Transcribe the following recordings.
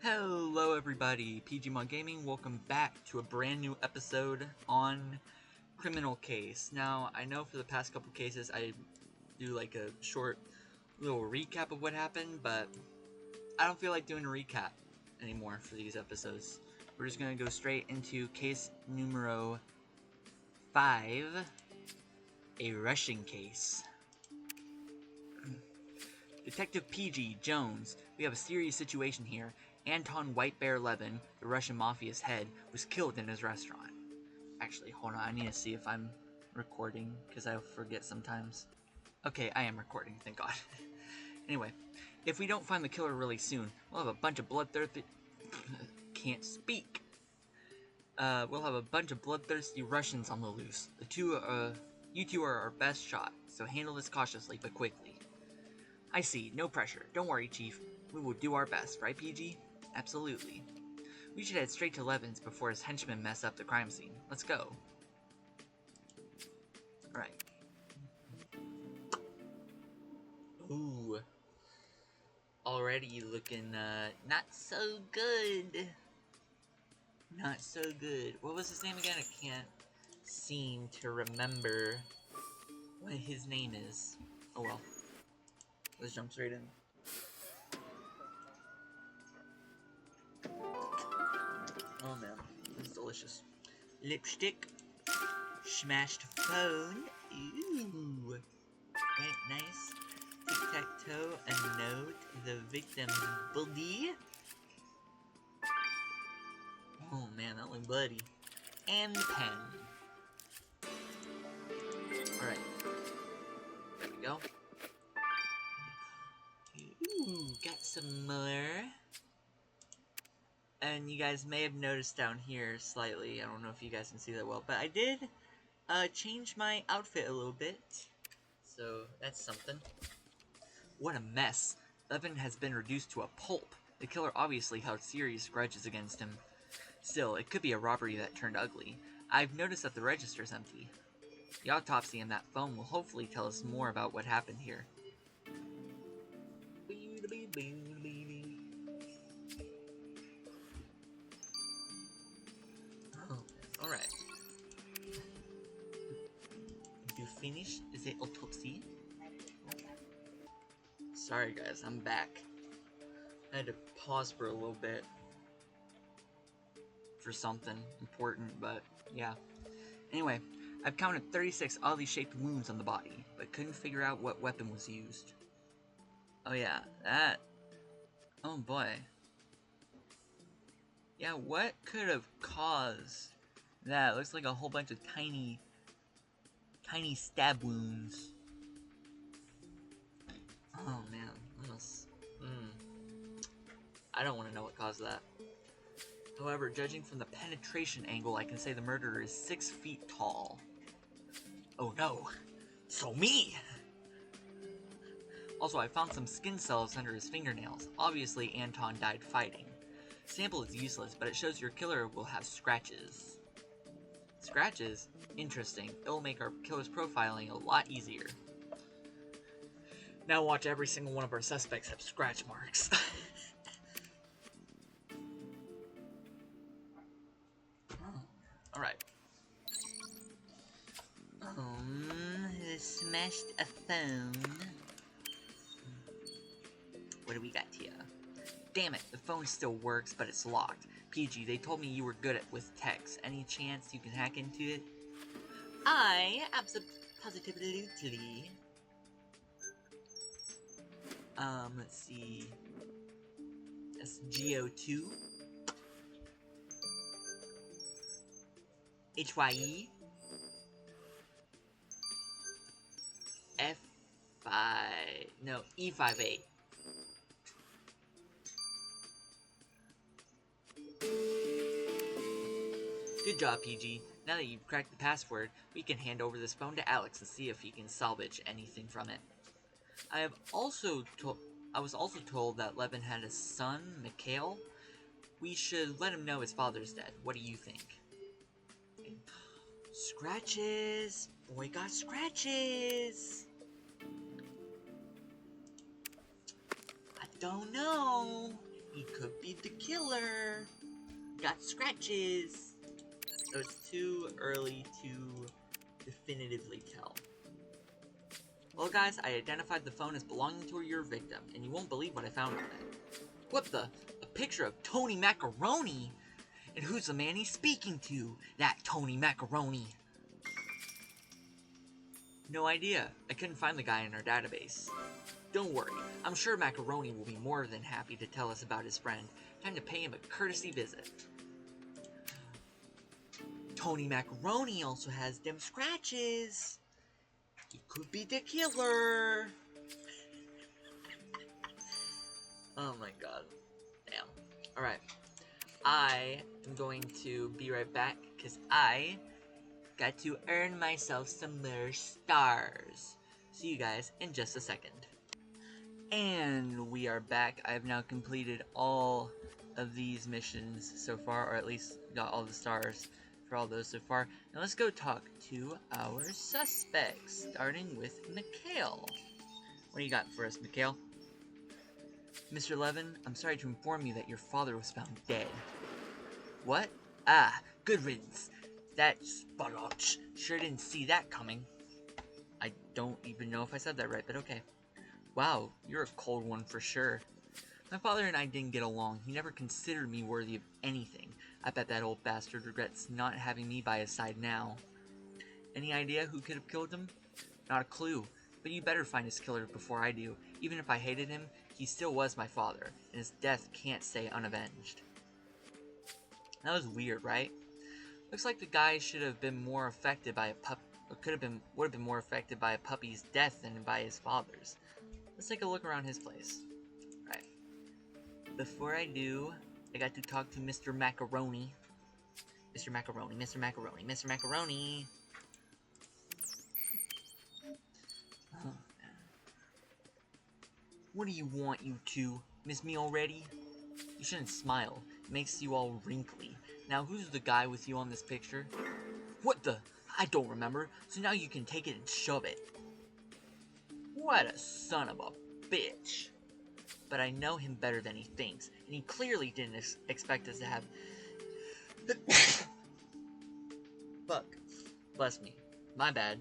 Hello everybody, Pgmod Gaming, welcome back to a brand new episode on Criminal Case. Now, I know for the past couple cases I do like a short little recap of what happened, but I don't feel like doing a recap anymore for these episodes. We're just going to go straight into case numero 5, a Russian case. Detective PG Jones, we have a serious situation here. Anton Whitebear Levin, the Russian mafia's head, was killed in his restaurant. Actually, hold on, I need to see if I'm recording, because I forget sometimes. Okay, I am recording, thank God. Anyway, if we don't find the killer really soon, we'll have a bunch of bloodthirsty... can't speak. We'll have a bunch of bloodthirsty Russians on the loose. You two are our best shot, so handle this cautiously but quickly. I see, no pressure. Don't worry, Chief. We will do our best, right, PG? Absolutely. We should head straight to Levin's before his henchmen mess up the crime scene. Let's go. Alright. Ooh. Already looking, not so good. Not so good. What was his name again? I can't seem to remember what his name is. Oh well. Let's jump straight in. Oh man, this is delicious. Lipstick. Smashed phone. Ooh. Right, nice. Tic-tac-toe. A note. The victim's body. Oh man, that looked bloody. And pen. Alright. There we go. Ooh, got some more. And you guys may have noticed down here slightly, I don't know if you guys can see that well, but I did change my outfit a little bit. So, that's something. What a mess. Levin has been reduced to a pulp. The killer obviously held serious grudges against him. Still, it could be a robbery that turned ugly. I've noticed that the register's empty. The autopsy and that phone will hopefully tell us more about what happened here. Oh, alright. You finished the autopsy? Sorry guys, I'm back. I had to pause for a little bit for something important, but yeah. Anyway, I've counted 36 oddly shaped wounds on the body, but couldn't figure out what weapon was used. Oh yeah, that. Oh boy. Yeah, what could have caused that? It looks like a whole bunch of tiny stab wounds. Oh man, I don't want to know what caused that. However, judging from the penetration angle, I can say the murderer is 6 feet tall. Oh no! So me! Also, I found some skin cells under his fingernails. Obviously, Anton died fighting. Sample is useless, but it shows your killer will have scratches. Scratches? Interesting. It will make our killer's profiling a lot easier. Now watch every single one of our suspects have scratch marks. Alright. Smashed a phone. What do we got here? Damn it, the phone still works, but it's locked. PG, they told me you were good with text. Any chance you can hack into it? I positively. Let's see. That's GO2. HYE. F5. No, E58. Good job, PG. Now that you've cracked the password, we can hand over this phone to Alex and see if he can salvage anything from it. I was also told that Levin had a son, Mikhail. We should let him know his father's dead. What do you think? Scratches! Boy got scratches! I don't know. He could be the killer. got scratches. So it's too early to definitively tell. Well, guys, I identified the phone as belonging to your victim, and you won't believe what I found on it. What the? A picture of Tony Macaroni? And who's the man he's speaking to? That Tony Macaroni. No idea. I couldn't find the guy in our database. Don't worry. I'm sure Macaroni will be more than happy to tell us about his friend. Time to pay him a courtesy visit. Tony Macaroni also has them scratches. He could be the killer. Oh my god. Damn. Alright. I am going to be right back because I got to earn myself some more stars. See you guys in just a second. And we are back. I have now completed all of these missions so far, or at least got all the stars for all those so far. Now let's go talk to our suspects, starting with Mikhail. What do you got for us, Mikhail? Mr. Levin, I'm sorry to inform you that your father was found dead. What? Ah, good riddance. That's Barach. Sure didn't see that coming. I don't even know if I said that right, but okay. Wow, you're a cold one for sure. My father and I didn't get along. He never considered me worthy of anything. I bet that old bastard regrets not having me by his side now. Any idea who could have killed him? Not a clue, but you better find his killer before I do. Even if I hated him, he still was my father, and his death can't stay unavenged. That was weird, right? Looks like the guy should have been more affected by a would have been more affected by a puppy's death than by his father's. Let's take a look around his place. Right. Before I do, I got to talk to Mr. Macaroni. Mr. Macaroni, Mr. Macaroni, Mr. Macaroni. Oh, what do you want, you two? Miss me already? You shouldn't smile. It makes you all wrinkly. Now, who's the guy with you on this picture? What the? I don't remember. So now you can take it and shove it. What a son of a bitch. But I know him better than he thinks, and he clearly didn't expect us to have... Fuck. Bless me. My bad.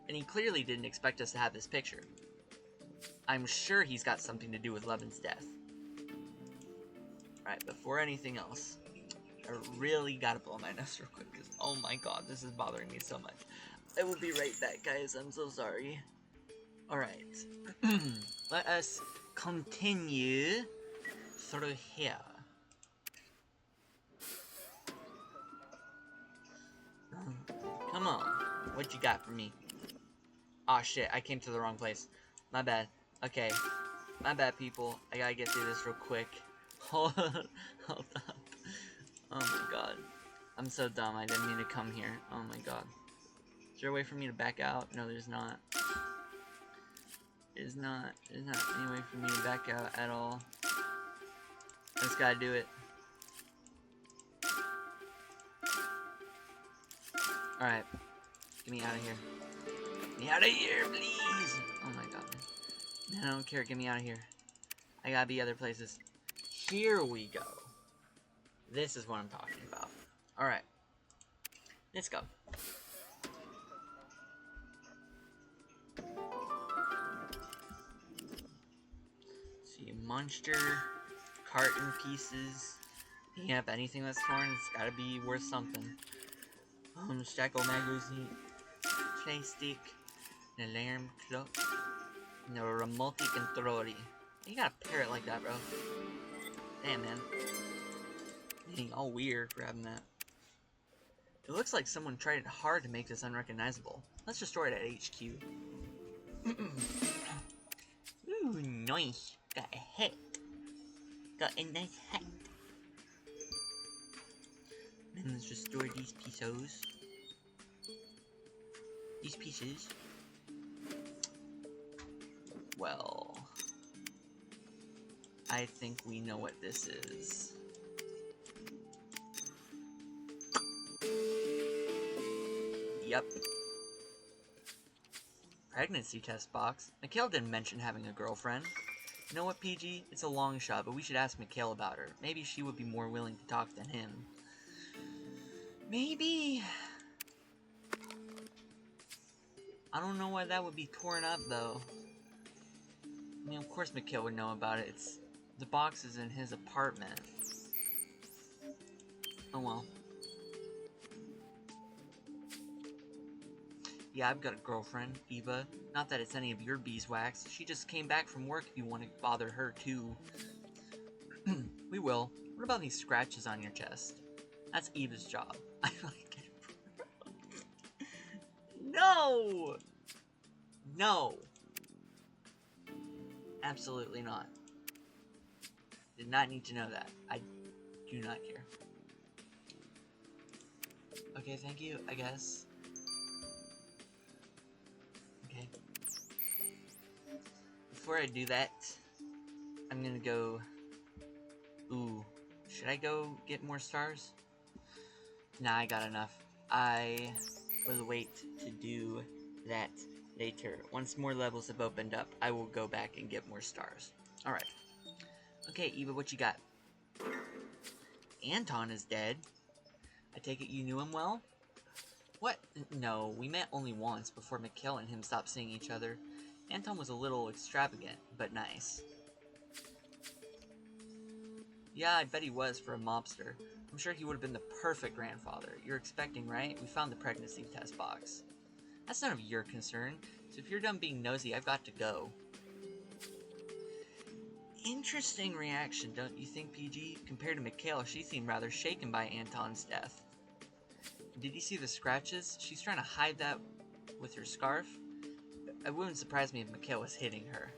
And he clearly didn't expect us to have this picture. I'm sure he's got something to do with Levin's death. Alright, before anything else, I really gotta blow my nose real quick, because oh my god, this is bothering me so much. I will be right back, guys. I'm so sorry. Alright. Let us continue through here. Come on. What you got for me? Aw, shit. I came to the wrong place. My bad. Okay. My bad, people. I gotta get through this real quick. Hold up. Oh my god. I'm so dumb. I didn't mean to come here. Oh my god. Is there a way for me to back out? No, there's not. There's not any way for me to back out at all. I just gotta do it. Alright. Get me out of here. Get me out of here, please! Oh my god. Man, I don't care. Get me out of here. I gotta be other places. Here we go. This is what I'm talking about. Alright. Let's go. See, monster, carton pieces. Yep, anything that's torn, it's gotta be worth something. Stack of magazine, plastic, an alarm clock, and a remote control. You gotta pair it like that, bro. Damn, man. Being all weird grabbing that. It looks like someone tried it hard to make this unrecognizable. Let's just store it at HQ. Ooh, nice. Got a hat. Got a nice hat. And let's just store these pieces. These pieces. Well, I think we know what this is. Yep. Pregnancy test box. Mikhail didn't mention having a girlfriend. You know what, PG? It's a long shot, but we should ask Mikhail about her. Maybe she would be more willing to talk than him. Maybe. I don't know why that would be torn up, though. I mean, of course Mikhail would know about it. The box is in his apartment. Oh well. Yeah, I've got a girlfriend, Eva. Not that it's any of your beeswax. She just came back from work if you want to bother her, too. We will. What about these scratches on your chest? That's Eva's job. I like it. No! No! Absolutely not. Did not need to know that. I do not care. Okay, thank you, I guess. Okay. Before I do that, I'm gonna go... Ooh. Should I go get more stars? Nah, I got enough. I will wait to do that later. Once more levels have opened up, I will go back and get more stars. Alright. Okay, Eva, what you got? Anton is dead. I take it you knew him well? What? No, we met only once before Mikhail and him stopped seeing each other. Anton was a little extravagant, but nice. Yeah, I bet he was for a mobster. I'm sure he would have been the perfect grandfather. You're expecting, right? We found the pregnancy test box. That's none of your concern, so if you're done being nosy, I've got to go. Interesting reaction, don't you think, PG? Compared to Mikhail, she seemed rather shaken by Anton's death. Did you see the scratches? She's trying to hide that with her scarf. It wouldn't surprise me if Mikhail was hitting her.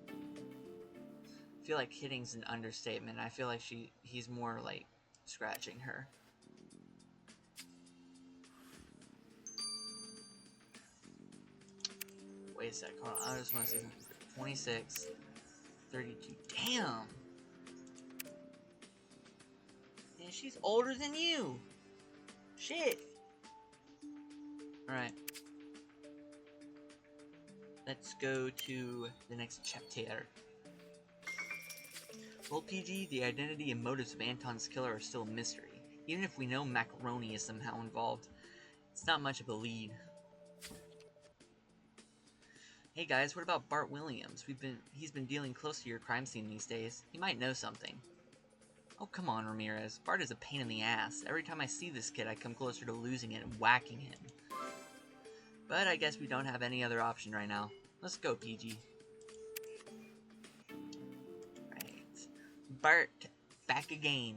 I feel like hitting's an understatement. I feel like he's more like scratching her. Wait a sec, hold on. I just want to see something. 26, 32. Damn! Man, she's older than you! Shit! Alright. Let's go to the next chapter. Well, PG, the identity and motives of Anton's killer are still a mystery. Even if we know Macaroni is somehow involved, it's not much of a lead. Hey guys, what about Bart Williams? He's been dealing close to your crime scene these days. He might know something. Oh, come on, Ramirez. Bart is a pain in the ass. Every time I see this kid, I come closer to losing it and whacking him. But I guess we don't have any other option right now. Let's go, PG. Right. Bart, back again.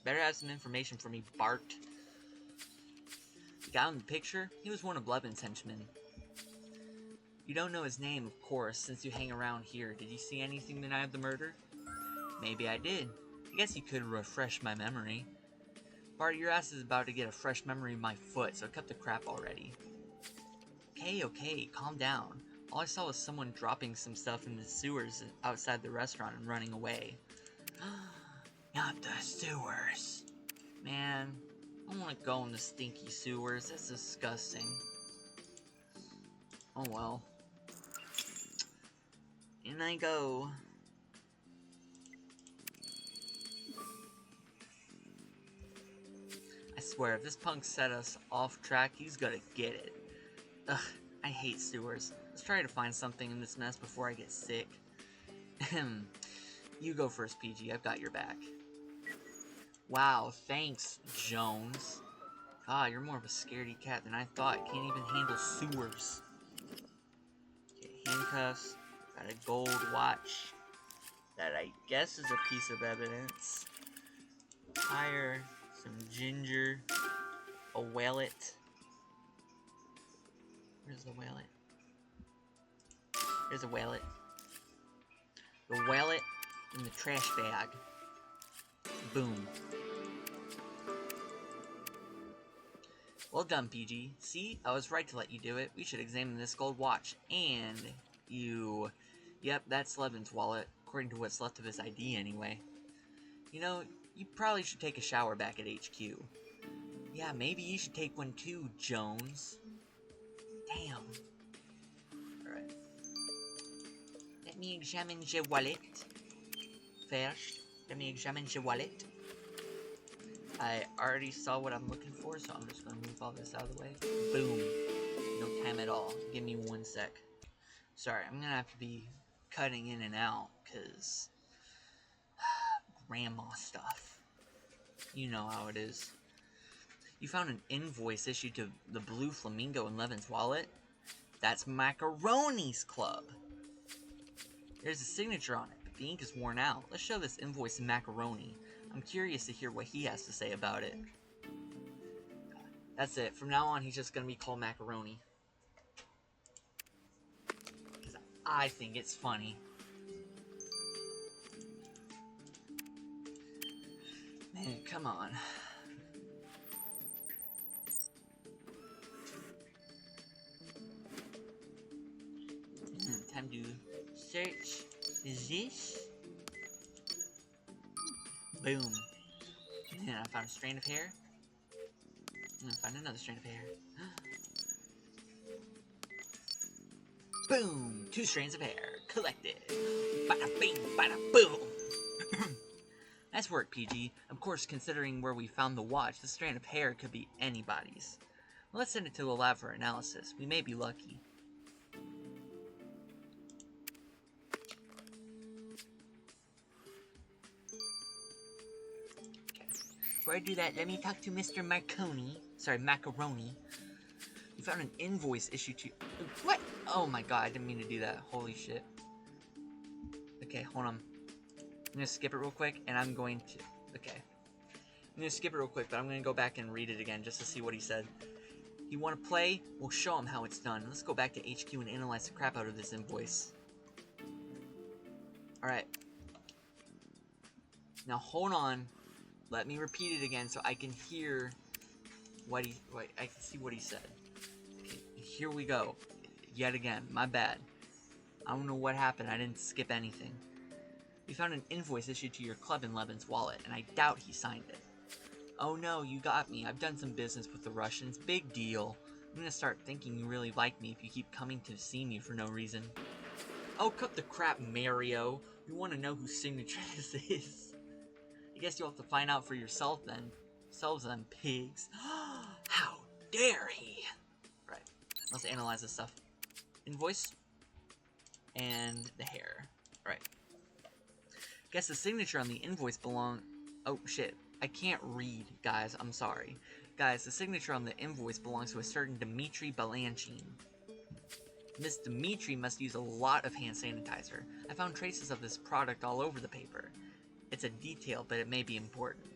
Better have some information for me, Bart. The guy in the picture, he was one of Levin's henchmen. You don't know his name, of course, since you hang around here. Did you see anything the night of the murder? Maybe I did. I guess you could refresh my memory. Bart, your ass is about to get a fresh memory of my foot, so cut the crap already. Okay, calm down. All I saw was someone dropping some stuff in the sewers outside the restaurant and running away. Not the sewers. Man, I don't want to go in the stinky sewers. That's disgusting. Oh well. In I go. I swear, if this punk set us off track, he's gonna get it. Ugh, I hate sewers. Let's try to find something in this mess before I get sick. You go first, PG. I've got your back. Wow, thanks, Jones. God, you're more of a scaredy cat than I thought. Can't even handle sewers. Okay, handcuffs. Got a gold watch. That I guess is a piece of evidence. Tire. Some ginger. A wallet. Where's the wallet? There's a wallet. The wallet in the trash bag. Boom. Well done, PG. See? I was right to let you do it. We should examine this gold watch. And you... Yep, that's Levin's wallet, according to what's left of his ID anyway. You know, you probably should take a shower back at HQ. Yeah, maybe you should take one too, Jones. Damn. Alright. Let me examine the wallet. First, let me examine the wallet. I already saw what I'm looking for, so I'm just gonna move all this out of the way. Boom. No time at all. Give me 1 sec. Sorry, I'm gonna have to be cutting in and out, because grandma stuff. You know how it is. You found an invoice issued to the Blue Flamingo in Levin's wallet? That's Macaroni's club. There's a signature on it, but the ink is worn out. Let's show this invoice to Macaroni. I'm curious to hear what he has to say about it. That's it. From now on, he's just gonna be called Macaroni. Because I think it's funny. Man, come on. Time to search this. Boom. And I found a strand of hair. And I found another strand of hair. Boom! 2 strands of hair. Collected. Bada bing, bada boom! Nice work, PG. Of course, considering where we found the watch, the strand of hair could be anybody's. Well, let's send it to the lab for analysis. We may be lucky. Before I do that, let me talk to Mr. Marconi. Sorry, Macaroni. You found an invoice issued to... What? Oh my god, I didn't mean to do that. Holy shit. Okay, hold on. I'm gonna skip it real quick, and I'm going to... Okay. I'm gonna skip it real quick, but I'm gonna go back and read it again, just to see what he said. You wanna play? We'll show him how it's done. Let's go back to HQ and analyze the crap out of this invoice. Alright. Now, hold on. Let me repeat it again so I can hear what he... I can see what he said. Okay, here we go. Yet again, my bad. I don't know what happened. I didn't skip anything. We found an invoice issued to your club in Levin's wallet, and I doubt he signed it. Oh no, you got me. I've done some business with the Russians. Big deal. I'm gonna start thinking you really like me if you keep coming to see me for no reason. Oh, cut the crap, Mario. You want to know whose signature this is. I guess you'll have to find out for yourself then. Selves them pigs. How dare he? Right. Let's analyze this stuff. Invoice. And the hair. Right. Guess the signature on the invoice belong... Oh, shit. I can't read, guys. I'm sorry. Guys, the signature on the invoice belongs to a certain Dmitry Balanchine. Miss Dmitry must use a lot of hand sanitizer. I found traces of this product all over the paper. It's a detail, but it may be important.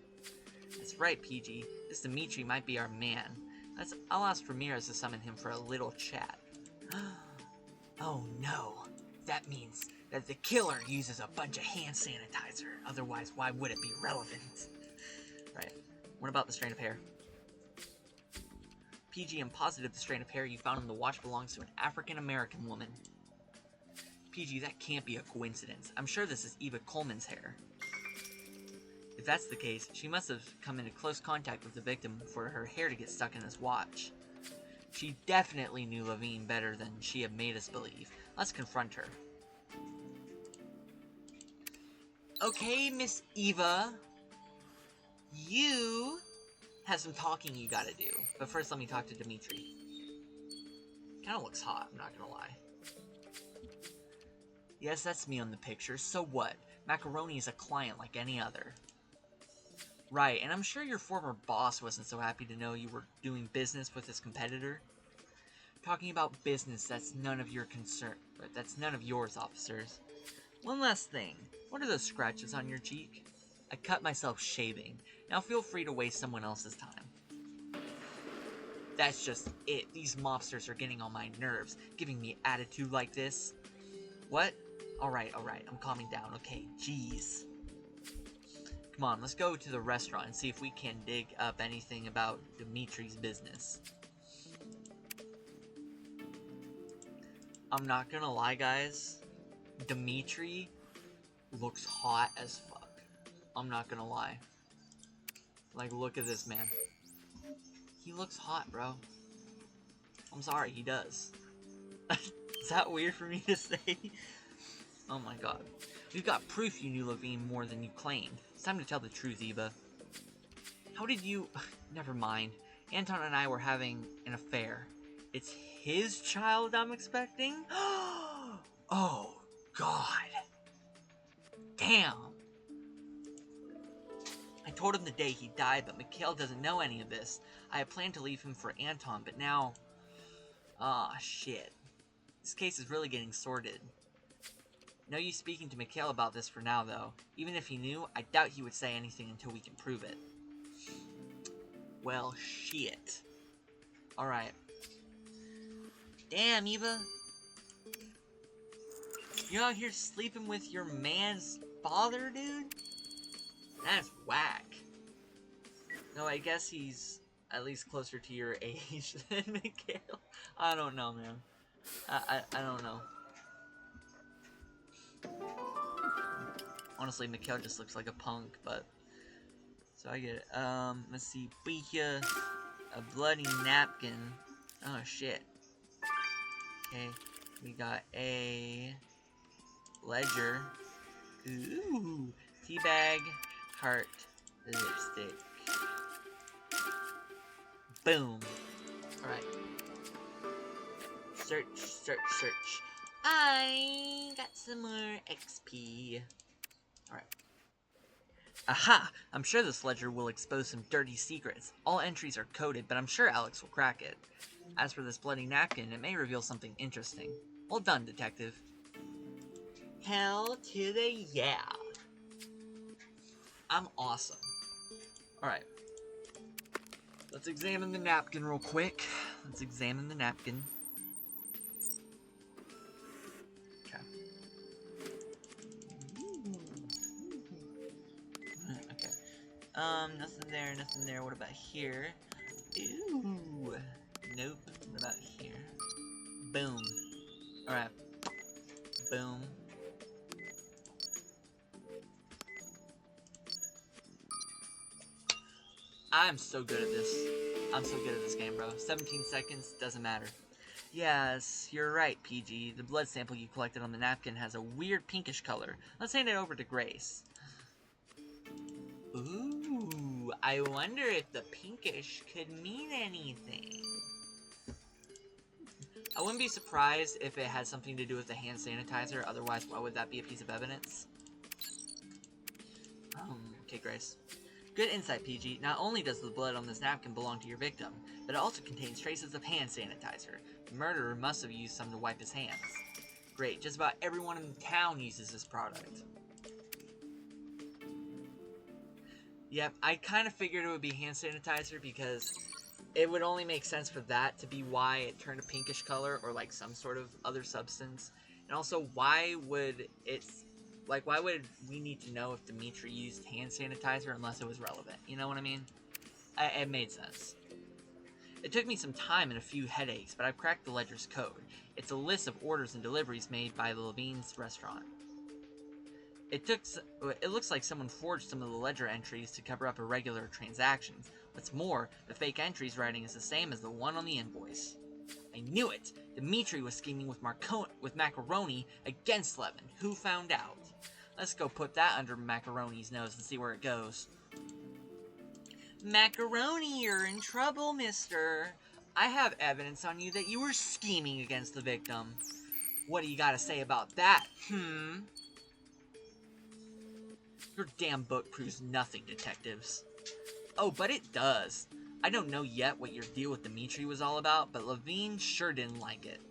That's right, PG. This Dmitry might be our man. I'll ask Ramirez to summon him for a little chat. Oh no. That means that the killer uses a bunch of hand sanitizer. Otherwise, why would it be relevant? Right. What about the strand of hair? PG, I'm positive the strand of hair you found in the watch belongs to an African-American woman. PG, that can't be a coincidence. I'm sure this is Eva Coleman's hair. If that's the case, she must have come into close contact with the victim for her hair to get stuck in this watch. She definitely knew Levine better than she had made us believe. Let's confront her. Okay, Miss Eva. You have some talking you gotta do. But first, let me talk to Dmitry. Kinda looks hot, I'm not gonna lie. Yes, that's me on the picture. So what? Macaroni is a client like any other. Right, and I'm sure your former boss wasn't so happy to know you were doing business with his competitor. Talking about business, that's none of your concern. That's none of yours, officers. One last thing. What are those scratches on your cheek? I cut myself shaving. Now feel free to waste someone else's time. That's just it. These mobsters are getting on my nerves, giving me attitude like this. What? Alright, I'm calming down. Okay, jeez. Come on, let's go to the restaurant and see if we can dig up anything about Dimitri's business. I'm not gonna lie, guys. Dimitri looks hot as fuck. I'm not gonna lie. Like, look at this man. He looks hot, bro. I'm sorry, he does. Is that weird for me to say? Oh my god. We've got proof you knew Levine more than you claimed. It's time to tell the truth, Eva. How did you... Never mind. Anton and I were having an affair. It's his child I'm expecting? Oh, God. Damn. I told him the day he died, but Mikhail doesn't know any of this. I had planned to leave him for Anton, but now... Ah, shit. This case is really getting sorted. No use speaking to Mikhail about this for now, though. Even if he knew, I doubt he would say anything until we can prove it. Well, shit. Alright. Damn, Eva. You out here sleeping with your man's father, dude? That's whack. No, I guess he's at least closer to your age than Mikhail. I don't know, man. I don't know. Honestly, Mikhail just looks like a punk, but... So I get it. Let's see. A bloody napkin. Oh, shit. Okay. We got a... ledger. Ooh. Teabag. Heart. Lipstick. Boom. Alright. Search, search, search. I got some more XP. Alright. Aha! I'm sure this ledger will expose some dirty secrets. All entries are coded, but I'm sure Alex will crack it. As for this bloody napkin, it may reveal something interesting. Well done, detective. Hell to the yeah. I'm awesome. Alright. Let's examine the napkin real quick. Let's examine the napkin. Okay. Okay. Nothing there, nothing there. What about here? Ooh. Nope. What about here? Boom. Alright. Boom. I'm so good at this. I'm so good at this game, bro. 17 seconds, doesn't matter. Yes, you're right, PG. The blood sample you collected on the napkin has a weird pinkish color. Let's hand it over to Grace. Ooh, I wonder if the pinkish could mean anything. I wouldn't be surprised if it had something to do with the hand sanitizer. Otherwise, why would that be a piece of evidence? Okay, Grace. Good insight, PG. Not only does the blood on this napkin belong to your victim, but it also contains traces of hand sanitizer. The murderer must have used some to wipe his hands. Great, just about everyone in town uses this product. Yep, I kind of figured it would be hand sanitizer because it would only make sense for that to be why it turned a pinkish color or like some sort of other substance. And also, why would we need to know if Dimitri used hand sanitizer unless it was relevant? You know what I mean? It made sense. It took me some time and a few headaches, but I've cracked the ledger's code. It's a list of orders and deliveries made by the Levine's restaurant. It looks like someone forged some of the ledger entries to cover up irregular transactions. What's more, the fake entries writing is the same as the one on the invoice. I knew it! Dimitri was scheming with Macaroni against Levin. Who found out? Let's go put that under Macaroni's nose and see where it goes. Macaroni, you're in trouble, mister. I have evidence on you that you were scheming against the victim. What do you gotta say about that, Your damn book proves nothing, detectives. Oh, but it does. I don't know yet what your deal with Dimitri was all about, but Levine sure didn't like it.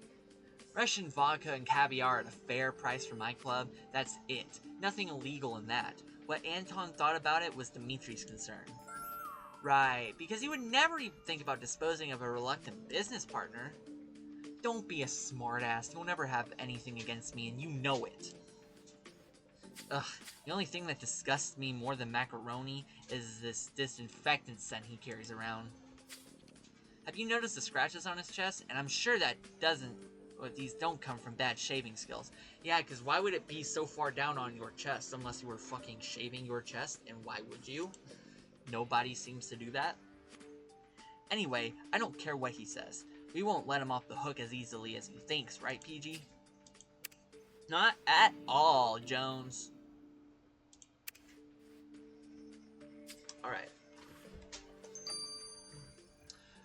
Russian vodka and caviar at a fair price for my club, that's it. Nothing illegal in that. What Anton thought about it was Dimitri's concern. Right, because he would never even think about disposing of a reluctant business partner. Don't be a smartass. You'll never have anything against me, and you know it. Ugh, the only thing that disgusts me more than macaroni is this disinfectant scent he carries around. Have you noticed the scratches on his chest? And I'm sure that these don't come from bad shaving skills. Yeah, because why would it be so far down on your chest unless you were fucking shaving your chest? And why would you? Nobody seems to do that. Anyway, I don't care what he says. We won't let him off the hook as easily as he thinks, right, PG? Not at all, Jones. Alright.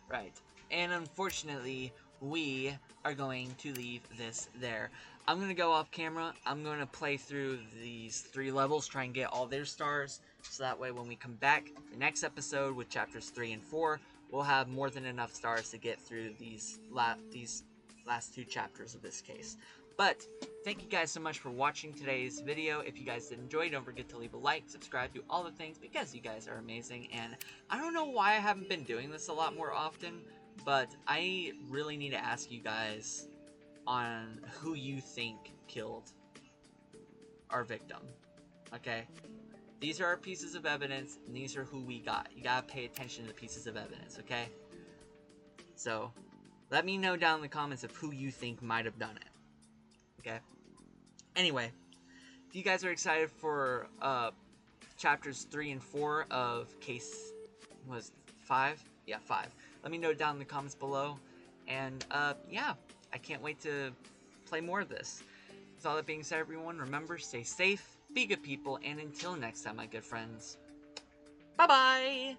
Right. And unfortunately, we are going to leave this there. I'm going to go off camera. I'm going to play through these 3 levels, try and get all their stars, so that way when we come back the next episode with chapters 3 and 4, we'll have more than enough stars to get through these last 2 chapters of this case. But thank you guys so much for watching today's video. If you guys did enjoy, don't forget to leave a like, subscribe, do all the things, because you guys are amazing. And I don't know why I haven't been doing this a lot more often, but I really need to ask you guys on who you think killed our victim. Okay? These are our pieces of evidence, and these are who we got. You gotta pay attention to the pieces of evidence, okay? So, let me know down in the comments of who you think might have done it. Okay? Anyway, if you guys are excited for chapters 3 and 4 of case, was 5? Yeah, 5. Let me know down in the comments below. And, yeah, I can't wait to play more of this. With all that being said, everyone, remember, stay safe, be good people, and until next time, my good friends, bye-bye!